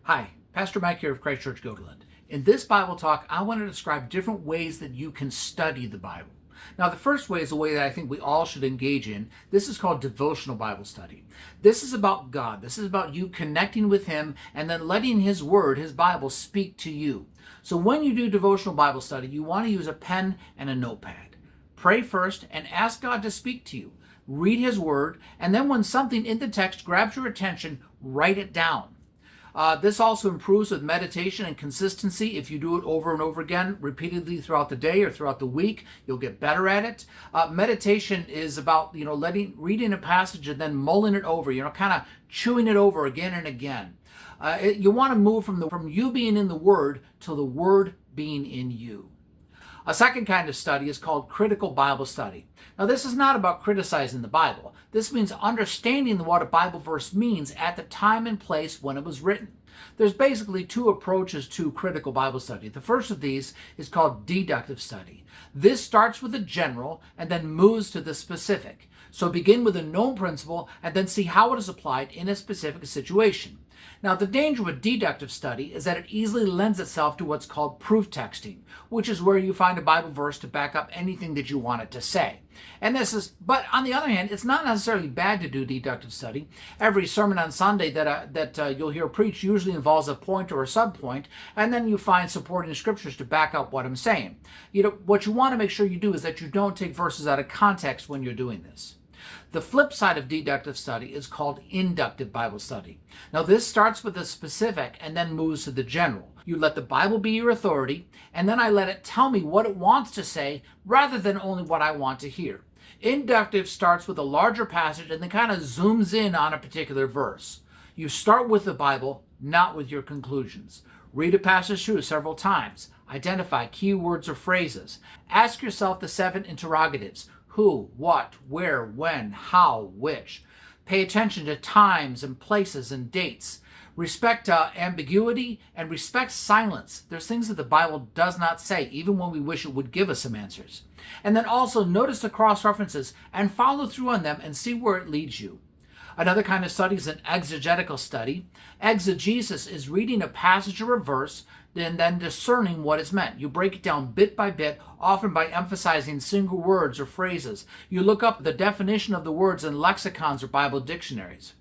Hi, Pastor Mike here of Christ Church Goderland. In this Bible talk, I want to describe different ways that you can study the Bible. Now, the first way is a way that I think we all should engage in. This is called devotional Bible study. This is about God. This is about you connecting with Him and then letting His Word, His Bible, speak to you. So when you do devotional Bible study, you want to use a pen and a notepad. Pray first and ask God to speak to you. Read His Word, and then when something in the text grabs your attention, write it down. This also improves with meditation and consistency. If you do it over and over again, repeatedly throughout the day or throughout the week, you'll get better at it. Meditation is about, reading a passage and then mulling it over, kind of chewing it over again and again. You want to move from you being in the Word to the Word being in you. A second kind of study is called critical Bible study. Now, this is not about criticizing the Bible. This means understanding what a Bible verse means at the time and place when it was written. There's basically two approaches to critical Bible study. The first of these is called deductive study. This starts with the general and then moves to the specific. So begin with a known principle and then see how it is applied in a specific situation. Now, the danger with deductive study is that it easily lends itself to what's called proof texting, which is where you find a Bible verse to back up anything that you want it to say. But on the other hand, it's not necessarily bad to do deductive study. Every sermon on Sunday that you'll hear preached usually involves a point or a subpoint, and then you find supporting scriptures to back up what I'm saying. What you want to make sure you do is that you don't take verses out of context when you're doing this. The flip side of deductive study is called inductive Bible study. Now, this starts with the specific and then moves to the general. You let the Bible be your authority, and then I let it tell me what it wants to say rather than only what I want to hear. Inductive starts with a larger passage and then kind of zooms in on a particular verse. You start with the Bible, not with your conclusions. Read a passage through several times. Identify key words or phrases. Ask yourself the 7 interrogatives. Who, what, where, when, how, which. Pay attention to times and places and dates. Respect ambiguity and respect silence. There's things that the Bible does not say, even when we wish it would give us some answers. And then also notice the cross-references and follow through on them and see where it leads you. Another kind of study is an exegetical study. Exegesis is reading a passage or a verse and then discerning what is meant. You break it down bit by bit, often by emphasizing single words or phrases. You look up the definition of the words in lexicons or Bible dictionaries.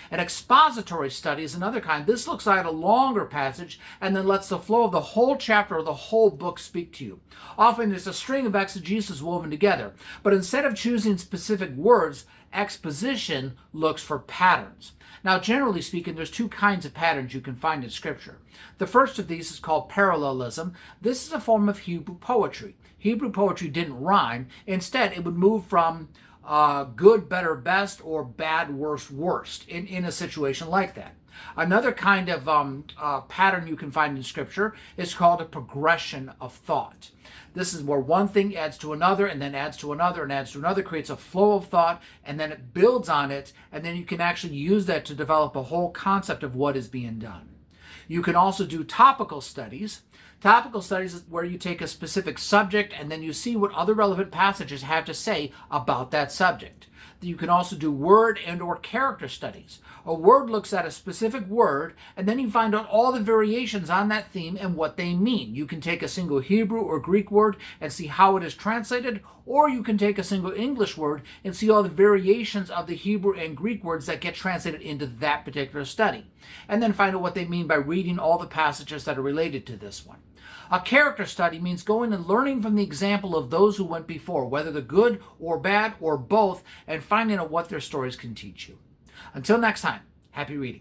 An expository study is another kind. This looks at a longer passage and then lets the flow of the whole chapter or the whole book speak to you. Often there's a string of exegesis woven together, but instead of choosing specific words, exposition looks for patterns. Now, generally speaking, there's two kinds of patterns you can find in Scripture. The first of these is called parallelism. This is a form of Hebrew poetry. Hebrew poetry didn't rhyme. Instead, it would move from good, better, best, or bad, worse, worst in a situation like that. Another kind of pattern you can find in Scripture is called a progression of thought. This is where one thing adds to another and then adds to another and adds to another, creates a flow of thought, and then it builds on it, and then you can actually use that to develop a whole concept of what is being done. You can also do topical studies. Topical studies is where you take a specific subject and then you see what other relevant passages have to say about that subject. You can also do word and or character studies. A word looks at a specific word and then you find out all the variations on that theme and what they mean. You can take a single Hebrew or Greek word and see how it is translated, or you can take a single English word and see all the variations of the Hebrew and Greek words that get translated into that particular study, and then find out what they mean by reading all the passages that are related to this one. A character study means going and learning from the example of those who went before, whether they're good or bad or both, and finding out what their stories can teach you. Until next time, happy reading.